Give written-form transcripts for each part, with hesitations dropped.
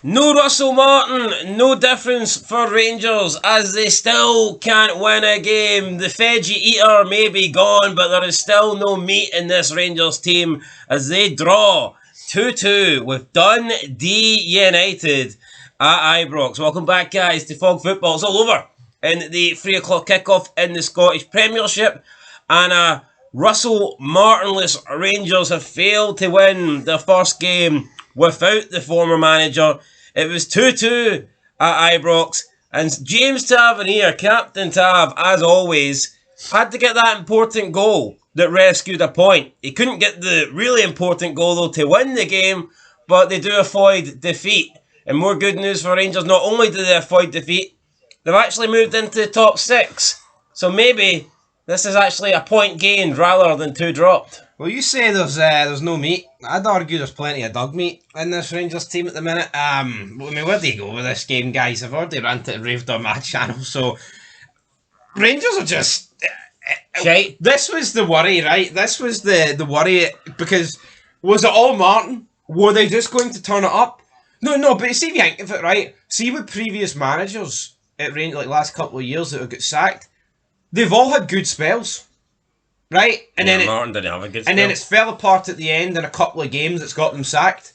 No Russell Martin, no difference for Rangers as they still can't win a game. The veggie eater may be gone, but there is still no meat in this Rangers team as they draw 2-2 with Dundee United at Ibrox. Welcome back, guys, to Fog Football. It's all over in the 3 o'clock kickoff in the Scottish Premiership, and Russell Martinless Rangers have failed to win their first game without the former manager. It was 2-2 at Ibrox, and James Tavernier, Captain Tav, as always, had to get that important goal that rescued a point. He couldn't get the really important goal, though, to win the game, but they do avoid defeat. And more good news for Rangers, not only do they avoid defeat, they've actually moved into the top 6. So maybe this is actually a point gained rather than 2 dropped. Well, you say there's no meat. I'd argue there's plenty of dog meat in this Rangers team at the minute. I mean, where do you go with this game, guys? I've already ranted and raved on my channel, so Rangers are just shite. This was the worry, right? This was the worry, because was it all Martin? Were they just going to turn it up? No, but see if you think of it, right? See with previous managers at Rangers, like last couple of years that have got sacked, they've all had good spells. Right? And then Martin didn't have a good spell. And then it's fell apart at the end in a couple of games that's got them sacked.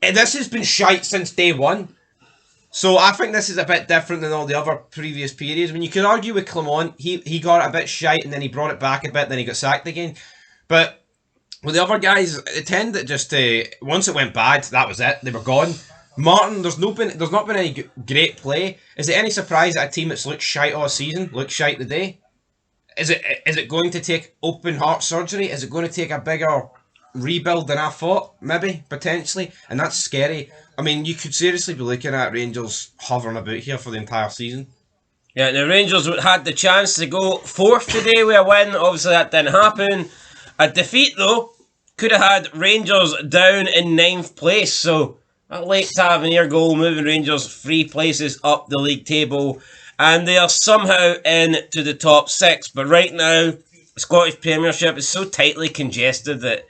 And this has been shite since day one. So I think this is a bit different than all the other previous periods. I mean, you could argue with Clement, he got a bit shite and then he brought it back a bit, then he got sacked again. But with the other guys, it tended just to, once it went bad, that was it. They were gone. Martin, there's not been any great play. Is it any surprise that a team that's looked shite all season looks shite today? Is it going to take open heart surgery? Is it going to take a bigger rebuild than I thought? Maybe, potentially. And that's scary. I mean, you could seriously be looking at Rangers hovering about here for the entire season. Yeah, the Rangers had the chance to go 4th today with a win. Obviously, that didn't happen. A defeat, though, could have had Rangers down in 9th place. So, that late Tavernier goal moving Rangers 3 places up the league table. And they are somehow into the top 6. But right now, the Scottish Premiership is so tightly congested that,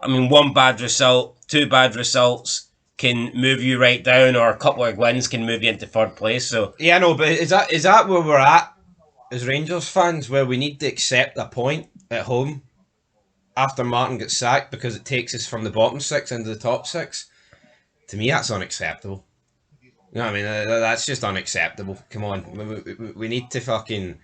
I mean, 1 bad result, 2 bad results can move you right down, or a couple of wins can move you into 3rd place. So yeah, no, but is that where we're at as Rangers fans, where we need to accept a point at home after Martin gets sacked because it takes us from the bottom 6 into the top 6? To me, that's unacceptable. You know what I mean? That's just unacceptable. Come on, we need to fucking...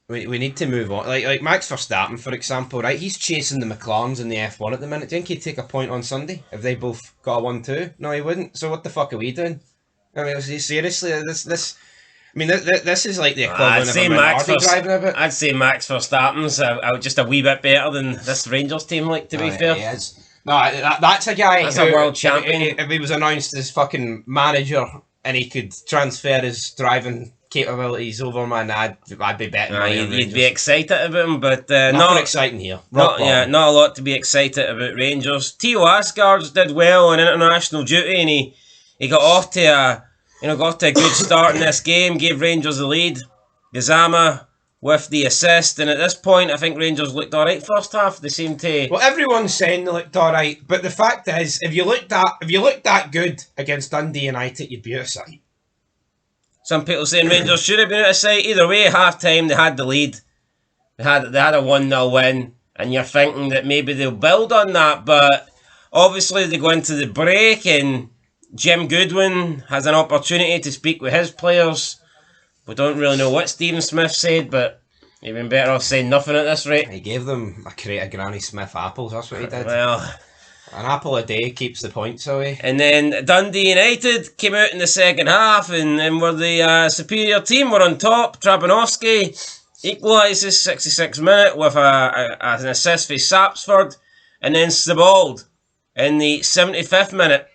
We need to move on. Like Max Verstappen, for example, right? He's chasing the McLarens in the F1 at the minute. Do you think he'd take a point on Sunday if they both got a 1-2? No, he wouldn't. So what the fuck are we doing? I mean, seriously, this... I mean, this is like the equivalent of a minority driving a bit. I'd say Max Verstappen's just a wee bit better than this Rangers team, like, to be fair. He is. No, that's a guy That's who, a world champion. If he was announced as fucking manager and he could transfer his driving capabilities over, man, I'd be betting. You'd be excited about him, but not exciting here. Not a lot to be excited about Rangers. Theo Asgard did well on international duty, and he got off to a good start in this game. Gave Rangers the lead. Gazama with the assist, and at this point, I think Rangers looked alright first half. They seemed to. Well, everyone's saying they looked alright, but the fact is, if you looked that good against Dundee United, you'd be out of sight. Some people saying Rangers should have been out of sight. Either way, at half time they had the lead. They had a 1-0 win, and you're thinking that maybe they'll build on that, but obviously they go into the break, and Jim Goodwin has an opportunity to speak with his players. We don't really know what Stephen Smith said, but he'd been better off saying nothing at this rate. He gave them a crate of Granny Smith apples, that's what he did. Well, an apple a day keeps the points away. And then Dundee United came out in the second half and were the superior team, were on top. Trabanovski equalises 66th minute with an assist for Sapsford, and then Sebald in the 75th minute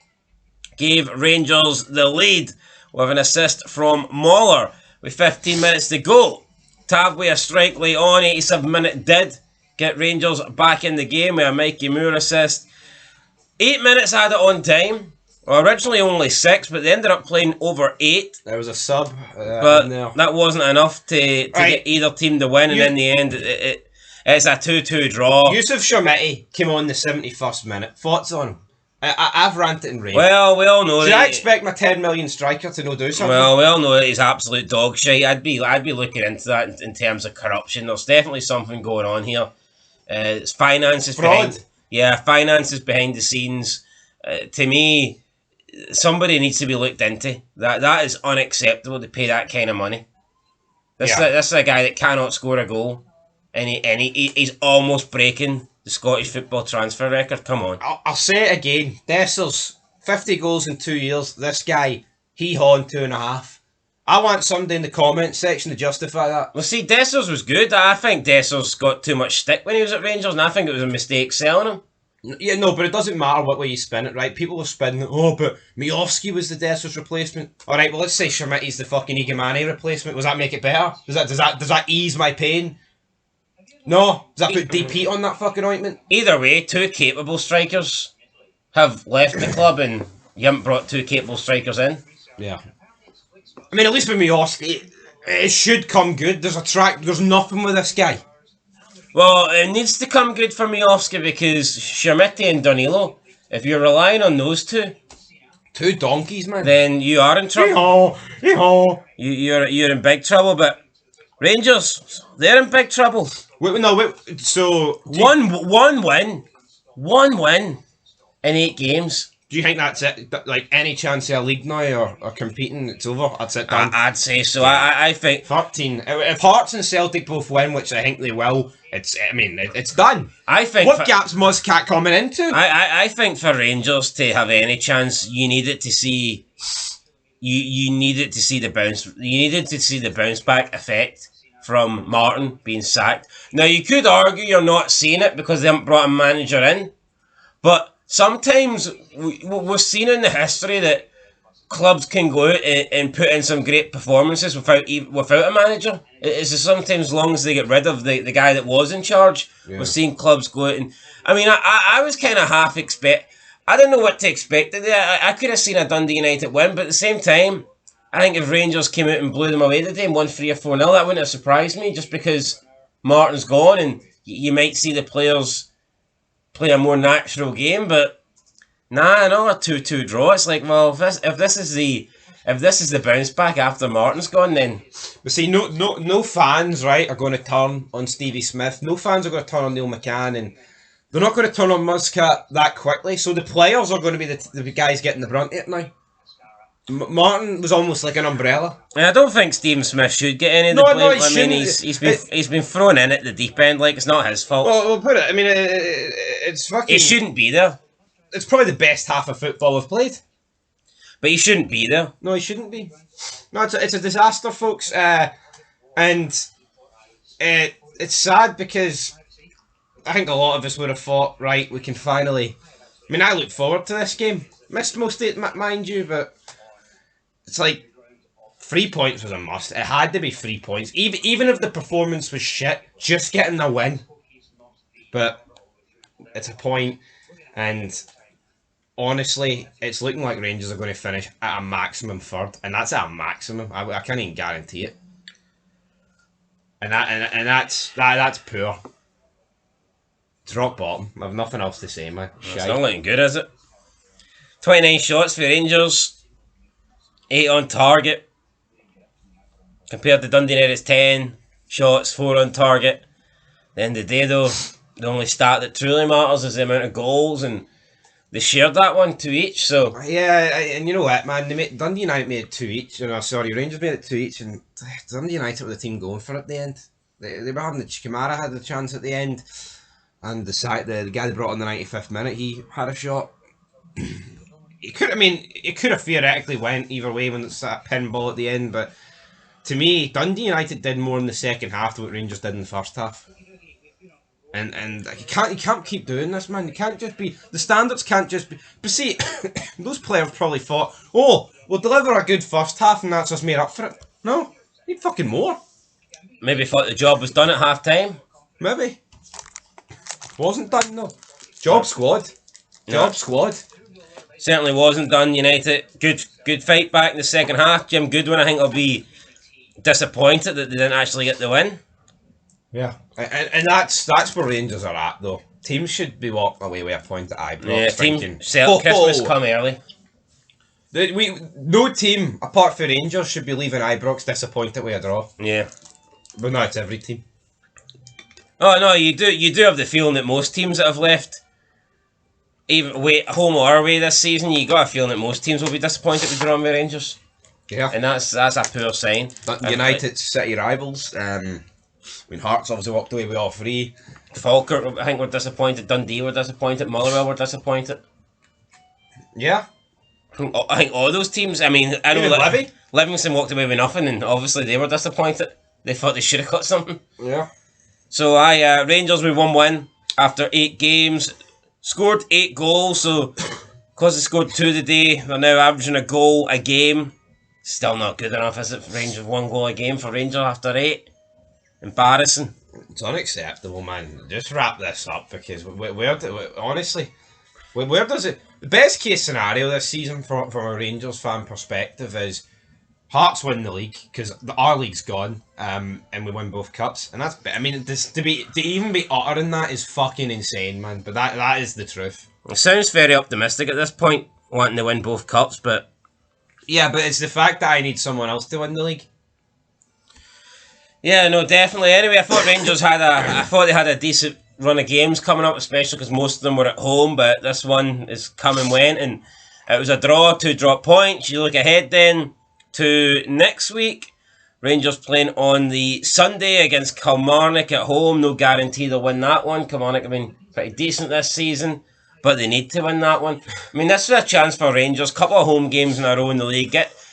gave Rangers the lead with an assist from Mahler. With 15 minutes to go, Tav with a strike late on, 87 minute did get Rangers back in the game with a Mikey Moore assist. 8 minutes had it on time. Well, originally only 6, but they ended up playing over 8. There was a sub, but that wasn't enough to get either team to win, and in the end, it's a 2-2 draw. Yusuf Shamiti came on the 71st minute. Thoughts on him? I've ranted and raved. Well, we all know Should that. I expect my 10 million striker to no do something? Well, we all know that he's absolute dog shit. I'd be looking into that in terms of corruption. There's definitely something going on here. It's finances Fraud. finances behind the scenes. To me, somebody needs to be looked into. That is unacceptable to pay that kind of money. This is a guy that cannot score a goal, and he's almost breaking the Scottish football transfer record. Come on. I'll say it again. Dessers, 50 goals in 2 years. This guy, he hauled 2.5. I want somebody in the comments section to justify that. Well, see, Dessers was good. I think Dessers got too much stick when he was at Rangers, and I think it was a mistake selling him. Yeah, no, but it doesn't matter what way you spin it, right? People are spinning it. Oh, but Miovski was the Dessers replacement. All right, well, let's say Shermitty's the fucking Igamani replacement. Does that make it better? Does that ease my pain? No? Does that put deep heat on that fucking ointment? Either way, two capable strikers have left the club, and you haven't brought two capable strikers in. Yeah. I mean, at least with Miovski, it should come good. There's nothing with this guy. Well, it needs to come good for Miovski because Shermitty and Danilo, if you're relying on those two, two donkeys, man, then you are in trouble. You're in big trouble. But Rangers, they're in big trouble. So one win in 8 games. Do you think that's it? Like any chance of a league now or competing, it's over? That's it done. I'd say so. I think 13. If Hearts and Celtic both win, which I think they will, it's done. I think what gaps Muscat coming into? I think for Rangers to have any chance, you needed to see the bounce. You needed to see the bounce back effect from Martin being sacked. Now you could argue you're not seeing it because they haven't brought a manager in, but sometimes we've seen in the history that clubs can go out and put in some great performances without a manager. It's sometimes as long as they get rid of the guy that was in charge. Yeah. We've seen clubs go out and... I mean, I was kind of half expect... I don't know what to expect. I could have seen a Dundee United win, but at the same time, I think if Rangers came out and blew them away today and won 3 or 4-0, that wouldn't have surprised me just because Martin's gone and you might see the players play a more natural game, but another 2-2 draw. It's like, well, if this is the bounce back after Martin's gone, then. But see, no fans, right, are going to turn on Stevie Smith. No fans are going to turn on Neil McCann, and they're not going to turn on Muscat that quickly. So the players are going to be the guys getting the brunt of it now. Martin was almost like an umbrella. I don't think Stephen Smith should get any of the blame. No, I mean, he's been thrown in at the deep end. Like, it's not his fault. Well, we'll put it. I mean, it's fucking. He shouldn't be there. It's probably the best half of football we've played. But he shouldn't be there. No, he shouldn't be. No, it's a disaster, folks. And it's sad because I think a lot of us would have thought, right, we can finally. I mean, I look forward to this game. Missed most of it, mind you, but. It's like 3 points was a must. It had to be 3 points. Even if the performance was shit, just getting the win. But it's a point, and honestly, it's looking like Rangers are going to finish at a maximum 3rd, and that's at a maximum. I can't even guarantee it. And that's poor. It's rock bottom. I have nothing else to say, man. It's not looking good, is it? 29 shots for Rangers. 8 on target. Compared to Dundee United's 10 shots, 4 on target. At the end of the day, though, the only stat that truly matters is the amount of goals, and they shared that one 2 each. So yeah, and you know what, man? Dundee United made it 2 each. Rangers made it 2 each, and Dundee United were the team going for it at the end. They were having Chikamara had the chance at the end, and the guy they brought on the 95th minute, he had a shot. It could have theoretically went either way when it's that pinball at the end, but to me, Dundee United did more in the second half than what Rangers did in the first half. And you can't keep doing this, man. You can't just be the standards can't just be. But see, those players probably thought, oh, we'll deliver a good first half and that's us made up for it. No, need fucking more. Maybe thought the job was done at half time. Maybe wasn't done though. Job squad. Squad. Certainly wasn't done. United, good fight back in the second half. Jim Goodwin, I think, will be disappointed that they didn't actually get the win. Yeah, and that's where Rangers are at though. teams should be walking away with a point at Ibrox. Yeah, thinking, Christmas come early. No team, apart from Rangers, should be leaving Ibrox disappointed with a draw. Yeah. But no, it's every team. Oh no, you do have the feeling that most teams that have left, even home or away this season, you got a feeling that most teams will be disappointed with drawing with Rangers. Yeah. And that's a poor sign. United City rivals. Hearts obviously walked away with all three. Falkirk, I think, were disappointed. Dundee were disappointed. Motherwell were disappointed. Yeah. I think all those teams. I mean, I know Levy? Livingston walked away with nothing, and obviously they were disappointed. They thought they should have got something. Yeah. So Rangers with 1 win after 8 games, scored 8 goals. So because they scored 2 today, they're now averaging a goal a game. Still not good enough, is it? Rangers 1 goal a game for Rangers after 8. Embarrassing. It's unacceptable, man. Just wrap this up because honestly, where does it? The best case scenario this season from a Rangers fan perspective is Hearts win the league because our league's gone, and we win both cups, and that's. I mean, to even be uttering that is fucking insane, man. But that is the truth. It sounds very optimistic at this point, wanting to win both cups, but yeah, but it's the fact that I need someone else to win the league. Yeah, no, definitely. Anyway, I thought Rangers they had a decent run of games coming up, especially because most of them were at home, but this one is come and went, and it was a draw, 2 drop points. You look ahead then to next week. Rangers playing on the Sunday against Kilmarnock at home. No guarantee they'll win that one. Kilmarnock have been pretty decent this season, but they need to win that one. I mean, this is a chance for Rangers. Couple of home games in a row in the league.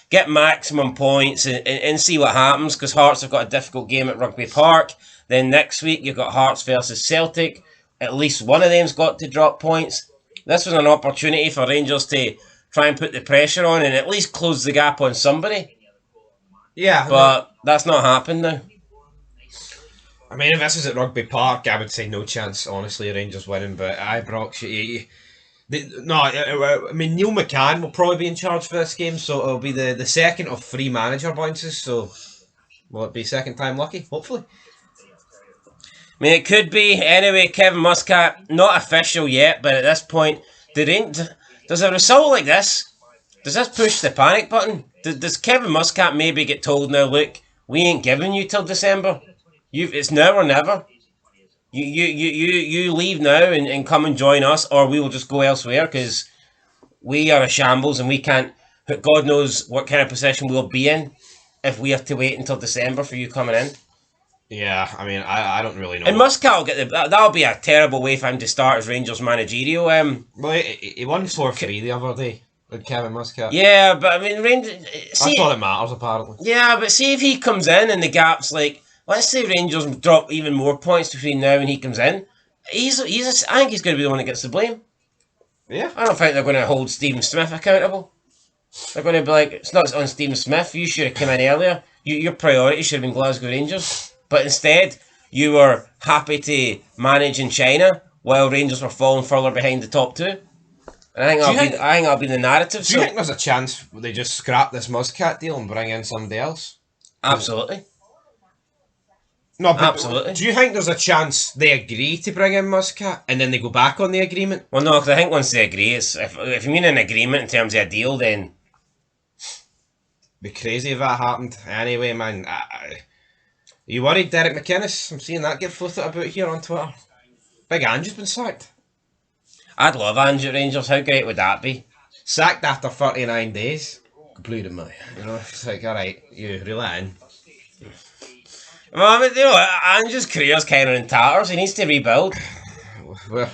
Get maximum points and see what happens, because Hearts have got a difficult game at Rugby Park. Then next week you've got Hearts versus Celtic. At least one of them's got to drop points. This was an opportunity for Rangers to try and put the pressure on and at least close the gap on somebody. Yeah. But that's not happened now. I mean, if this was at Rugby Park, I would say no chance, honestly, Rangers winning. But Ibrox, I mean, Neil McCann will probably be in charge for this game, so it'll be the second of 3 manager bounces. So will it be second time lucky? Hopefully. I mean, it could be. Anyway, Kevin Muscat, not official yet, but at this point, does a result like this, does this push the panic button? Does Kevin Muscat maybe get told now, look, we ain't giving you till December. It's now or never. You leave now and come and join us, or we will just go elsewhere because we are a shambles and we can't. God knows what kind of position we'll be in if we have to wait until December for you coming in. Yeah, I mean, I don't really know. And Muscat will get that'll be a terrible way for him to start as Rangers managerial. Well, he won 4-3 the other day with Kevin Muscat. Yeah, but I mean, Rangers. That's all that matters, apparently. Yeah, but see if he comes in and the gap's like, let's say Rangers drop even more points between now and he comes in. I think he's going to be the one that gets the blame. Yeah. I don't think they're going to hold Stephen Smith accountable. They're going to be like, it's not on Stephen Smith. You should have come in earlier. Your priority should have been Glasgow Rangers. But instead, you were happy to manage in China while Rangers were falling further behind the top 2. And I think that'll be the narrative. Do you think there's a chance they just scrap this Muscat deal and bring in somebody else? Absolutely. No, but absolutely. Do you think there's a chance they agree to bring in Muscat and then they go back on the agreement? Well, no, because I think once they agree, if you mean an agreement in terms of a deal, then be crazy if that happened. Anyway, man, are you worried, Derek McInnes? I'm seeing that get floated about here on Twitter. Big Ange's been sacked. I'd love Ange at Rangers. How great would that be? Sacked after 39 days. Completed me. You know, it's like, alright, you reel it in. Well, I mean, Ange's career's kind of in tatters. He needs to rebuild. Well,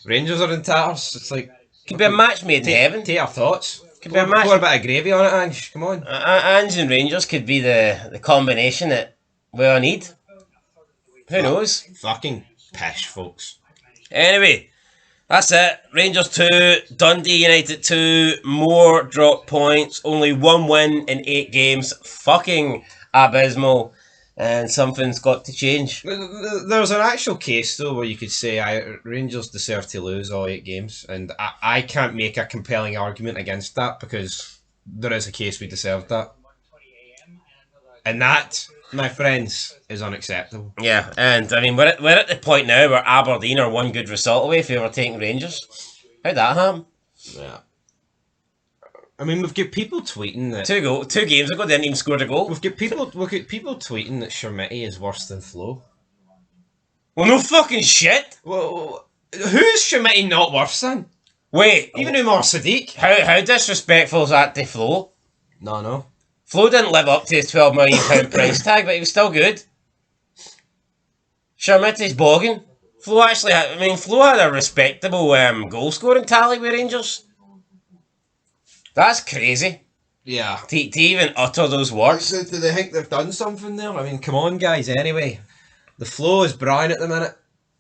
Rangers are in tatters. It's like... Could be a match made in heaven. Take our thoughts. Could be a match. Pour a bit of gravy on it, Ange. Come on. Ange and Rangers could be the combination that we all need. Who knows? Fucking pish, folks. Anyway, that's it. Rangers 2, Dundee United 2, more drop points, only 1 win in 8 games. Fucking abysmal. And something's got to change. There's an actual case, though, where you could say Rangers deserve to lose all 8 games. And I can't make a compelling argument against that because there is a case we deserved that. And that my friends, is unacceptable. Yeah, and I mean, we're at the point now where Aberdeen are one good result away from overtaking Rangers. How'd that happen? Yeah. I mean, we've got people tweeting that... 2 games ago, they didn't even score a goal. We've got people tweeting that Shermitty is worse than Flo. Well, no fucking shit! Well, who's Shermitty not worse than? Wait, Even Umar Sadiq? how disrespectful is that to Flo? No. Flo didn't live up to his £12 million price tag, but he was still good. Shermitty's bogging. Flo had a respectable goal scoring tally with Rangers. That's crazy. Yeah. To even utter those words. So do they think they've done something there? I mean, come on, guys, anyway. The flow is Brian at the minute,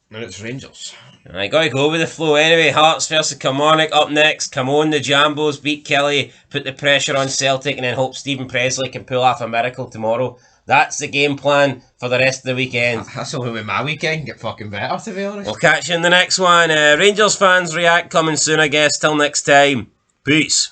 and it's Rangers. I gotta go with the flow anyway. Hearts versus Kilmarnock up next. Come on, the Jambos beat Kelly, put the pressure on Celtic, and then hope Stephen Presley can pull off a miracle tomorrow. That's the game plan for the rest of the weekend. That's the only way my weekend get fucking better, to be honest. We'll catch you in the next one. Rangers fans react coming soon, I guess. Till next time. Peace.